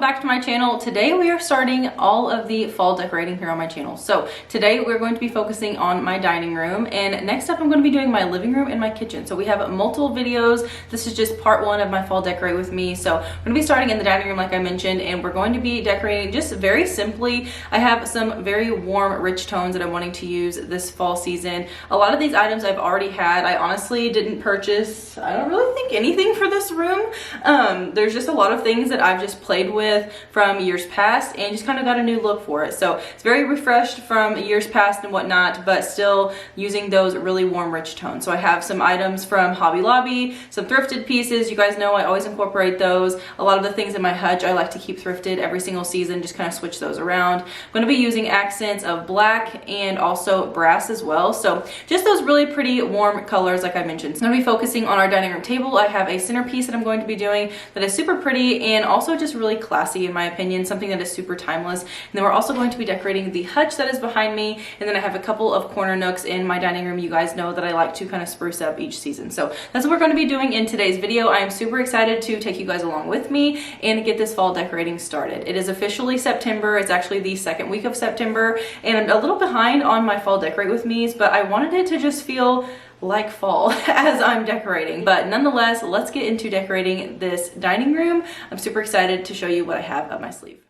back to my channel. Today we are starting all of the fall decorating here on my channel. So today we're going to be focusing on my dining room, and next up I'm going to be doing my living room and my kitchen. So we have multiple videos. This is just part one of my fall decorate with me. So I'm going to be starting in the dining room like I mentioned, and we're going to be decorating just very simply. I have some very warm, rich tones that I'm wanting to use this fall season. A lot of these items I've already had. I honestly didn't purchase, I don't really think anything for this room. There's just a lot of things that I've just played with from years past and just kind of got a new look for it. So it's very refreshed from years past and whatnot, but still using those really warm, rich tones. So I have some items from Hobby Lobby, some thrifted pieces. You guys know I always incorporate those. A lot of the things in my hutch I like to keep thrifted every single season, just kind of switch those around. I'm going to be using accents of black and also brass as well. So just those really pretty warm colors like I mentioned. So I'm going to be focusing on our dining room table. I have a centerpiece that I'm going to be doing that is super pretty and also just really classy in my opinion, something that is super timeless. And then we're also going to be decorating the hutch that is behind me, and then I have a couple of corner nooks in my dining room. You guys know that I like to kind of spruce up each season. So that's what we're going to be doing in today's video. I am super excited to take you guys along with me and get this fall decorating started. It is officially September. It's actually the second week of September, and I'm a little behind on my fall decorate with me's, but I wanted it to just feel like fall as I'm decorating. But nonetheless, let's get into decorating this dining room. I'm super excited to show you what I have up my sleeve.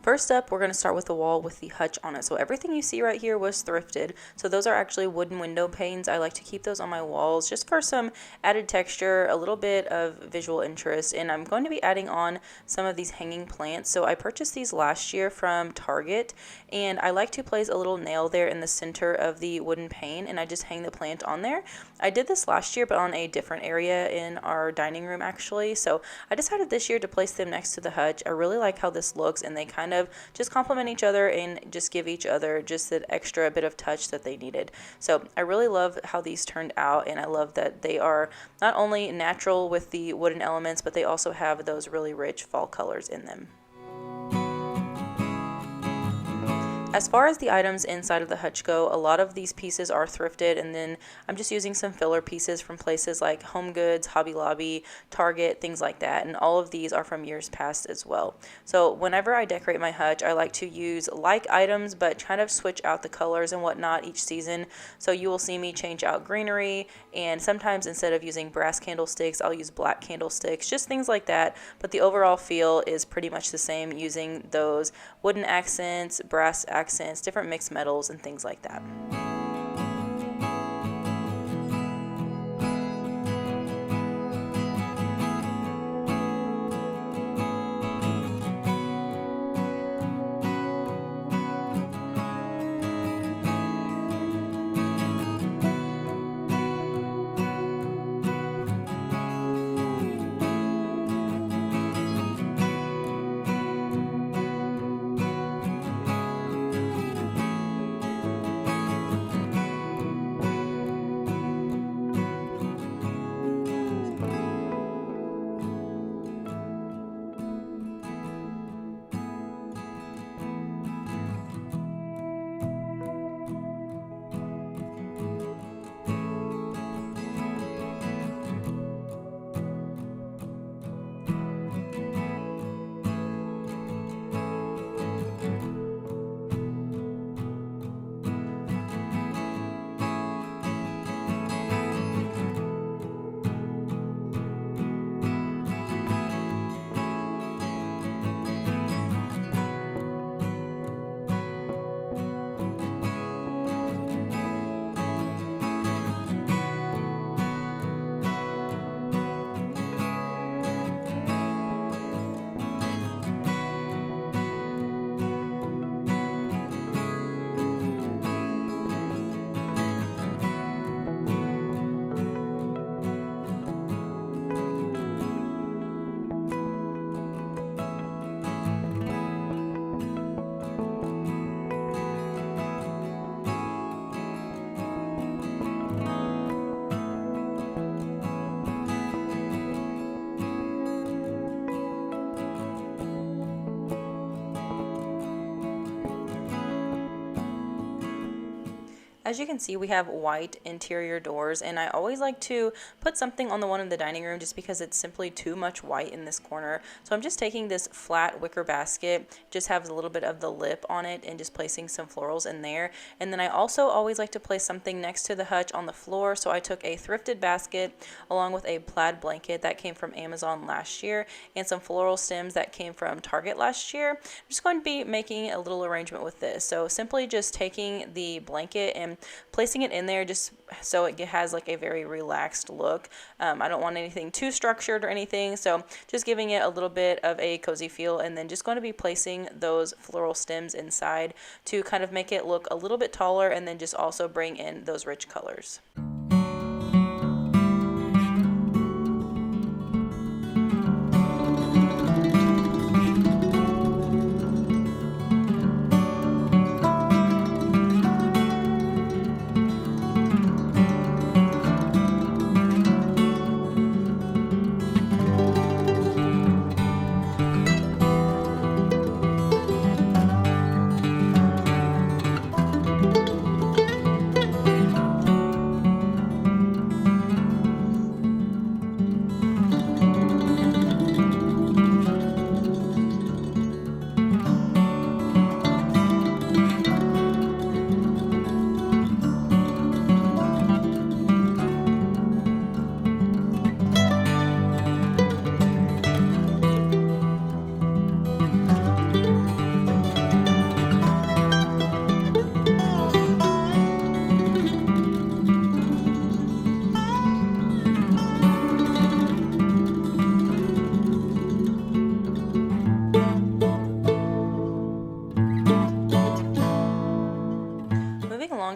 First up, we're going to start with the wall with the hutch on it. So everything you see right here was thrifted. So those are actually wooden window panes. I like to keep those on my walls just for some added texture, a little bit of visual interest. And I'm going to be adding on some of these hanging plants. So I purchased these last year from Target, and I like to place a little nail there in the center of the wooden pane, and I just hang the plant on there. I did this last year, but on a different area in our dining room actually. So I decided this year to place them next to the hutch. I really like how this looks, and they kind of just complement each other and just give each other just that extra bit of touch that they needed. So I really love how these turned out, and I love that they are not only natural with the wooden elements, but they also have those really rich fall colors in them. As far as the items inside of the hutch go, a lot of these pieces are thrifted, and then I'm just using some filler pieces from places like Home Goods, Hobby Lobby, Target, things like that, and all of these are from years past as well. So whenever I decorate my hutch, I like to use like items but kind of switch out the colors and whatnot each season. So you will see me change out greenery, and sometimes instead of using brass candlesticks, I'll use black candlesticks, just things like that. But the overall feel is pretty much the same, using those wooden accents, brass accents, different mixed metals, and things like that. As you can see, we have white interior doors, and I always like to put something on the one in the dining room just because it's simply too much white in this corner. So I'm just taking this flat wicker basket, just has a little bit of the lip on it, and just placing some florals in there. And then I also always like to place something next to the hutch on the floor, so I took a thrifted basket along with a plaid blanket that came from Amazon last year and some floral stems that came from Target last year. I'm just going to be making a little arrangement with this. So simply just taking the blanket and placing it in there just so it has like a very relaxed look. I don't want anything too structured or anything, so just giving it a little bit of a cozy feel, and then just going to be placing those floral stems inside to kind of make it look a little bit taller, and then just also bring in those rich colors.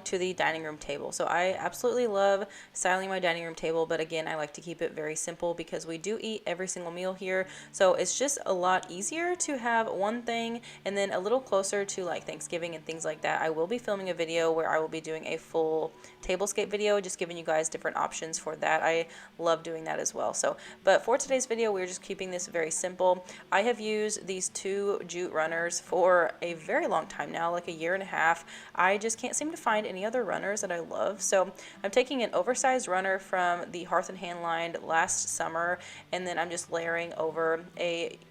To the dining room table. So I absolutely love styling my dining room table, but again, I like to keep it very simple because we do eat every single meal here. So it's just a lot easier to have one thing, and then a little closer to like Thanksgiving and things like that, I will be filming a video where I will be doing a full tablescape video, just giving you guys different options for that. I love doing that as well. So, but for today's video, we're just keeping this very simple. I have used these two jute runners for a very long time now, like a year and a half. I just can't seem to find any other runners that I love. So I'm taking an oversized runner from the Hearth and Hand line last summer, and then I'm just layering over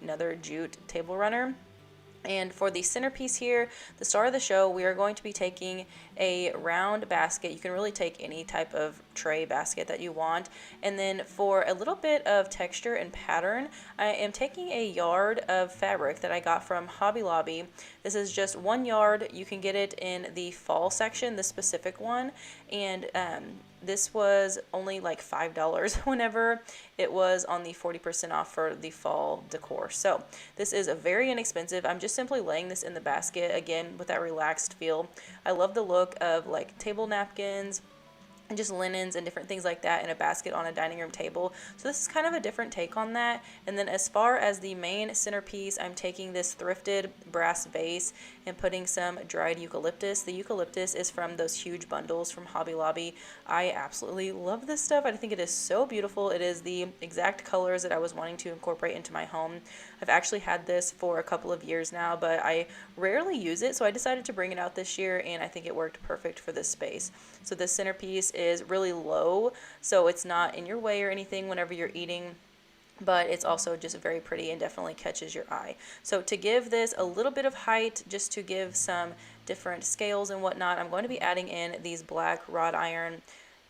another jute table runner. And for the centerpiece here, the star of the show, we are going to be taking a round basket. You can really take any type of tray basket that you want. And then for a little bit of texture and pattern, I am taking a yard of fabric that I got from Hobby Lobby. This is just 1 yard. You can get it in the fall section, the specific one. And this was only like $5 whenever it was on the 40% off for the fall decor. So this is a very inexpensive. I'm just simply laying this in the basket, again, with that relaxed feel. I love the look of like table napkins and just linens and different things like that in a basket on a dining room table. So this is kind of a different take on that. And then as far as the main centerpiece, I'm taking this thrifted brass vase and putting some dried eucalyptus. The eucalyptus is from those huge bundles from Hobby Lobby. I absolutely love this stuff. I think it is so beautiful. It is the exact colors that I was wanting to incorporate into my home. I've actually had this for a couple of years now, but I rarely use it, so I decided to bring it out this year, and I think it worked perfect for this space. So this centerpiece is really low, so it's not in your way or anything whenever you're eating, but it's also just very pretty and definitely catches your eye. So to give this a little bit of height, just to give some different scales and whatnot, I'm going to be adding in these black wrought iron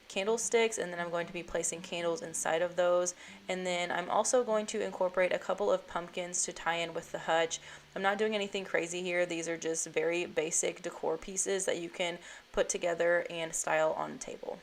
candlesticks, and then I'm going to be placing candles inside of those. And then I'm also going to incorporate a couple of pumpkins to tie in with the hutch. I'm not doing anything crazy here. These are just very basic decor pieces that you can put together and style on the table.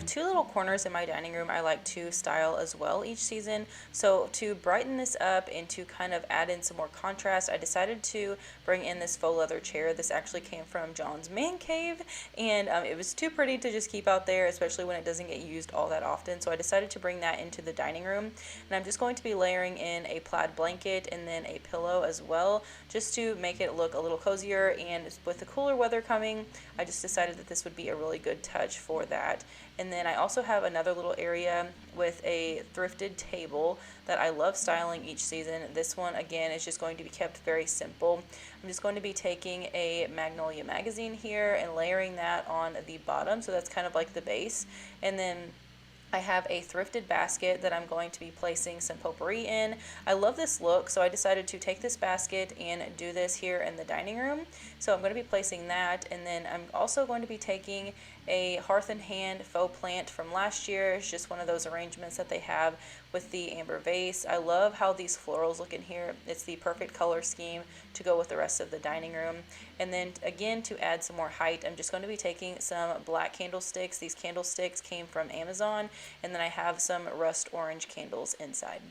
have two little corners in my dining room I like to style as well each season. So to brighten this up and to kind of add in some more contrast, I decided to bring in this faux leather chair. This actually came from John's man cave, and it was too pretty to just keep out there, especially when it doesn't get used all that often. So I decided to bring that into the dining room, and I'm just going to be layering in a plaid blanket and then a pillow as well, just to make it look a little cozier. And with the cooler weather coming, I just decided that this would be a really good touch for that. And then I also have another little area with a thrifted table that I love styling each season. This one again is just going to be kept very simple. I'm just going to be taking a Magnolia magazine here and layering that on the bottom, so that's kind of like the base. And then I have a thrifted basket that I'm going to be placing some potpourri in. I love this look, so I decided to take this basket and do this here in the dining room. So I'm going to be placing that, and then I'm also going to be taking a Hearth and Hand faux plant from last year. It's just one of those arrangements that they have with the amber vase. I love how these florals look in here. It's the perfect color scheme to go with the rest of the dining room. And then again, to add some more height, I'm just going to be taking some black candlesticks. These candlesticks came from Amazon, and then I have some rust orange candles inside.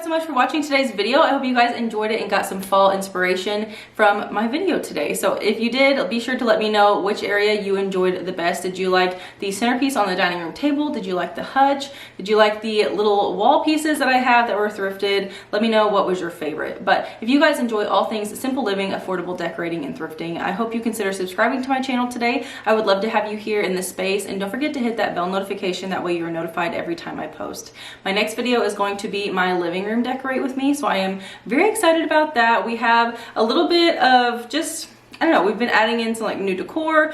So much for watching today's video. I hope you guys enjoyed it and got some fall inspiration from my video today. So if you did, be sure to let me know which area you enjoyed the best. Did you like the centerpiece on the dining room table? Did you like the hutch? Did you like the little wall pieces that I have that were thrifted? Let me know what was your favorite. But if you guys enjoy all things simple living, affordable decorating, and thrifting, I hope you consider subscribing to my channel today. I would love to have you here in this space, and don't forget to hit that bell notification. That way you're notified every time I post. My next video is going to be my living room decorate with me, so I am very excited about that. We have a little bit of just, I don't know, we've been adding in some like new decor.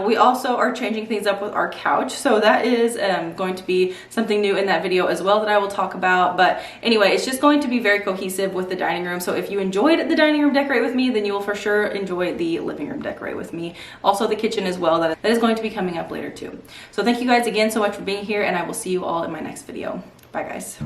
We also are changing things up with our couch, so that is going to be something new in that video as well that I will talk about. But anyway, it's just going to be very cohesive with the dining room. So if you enjoyed the dining room decorate with me, then you will for sure enjoy the living room decorate with me. Also the kitchen as well, that is going to be coming up later too. So thank you guys again so much for being here, and I will see you all in my next video. Bye guys.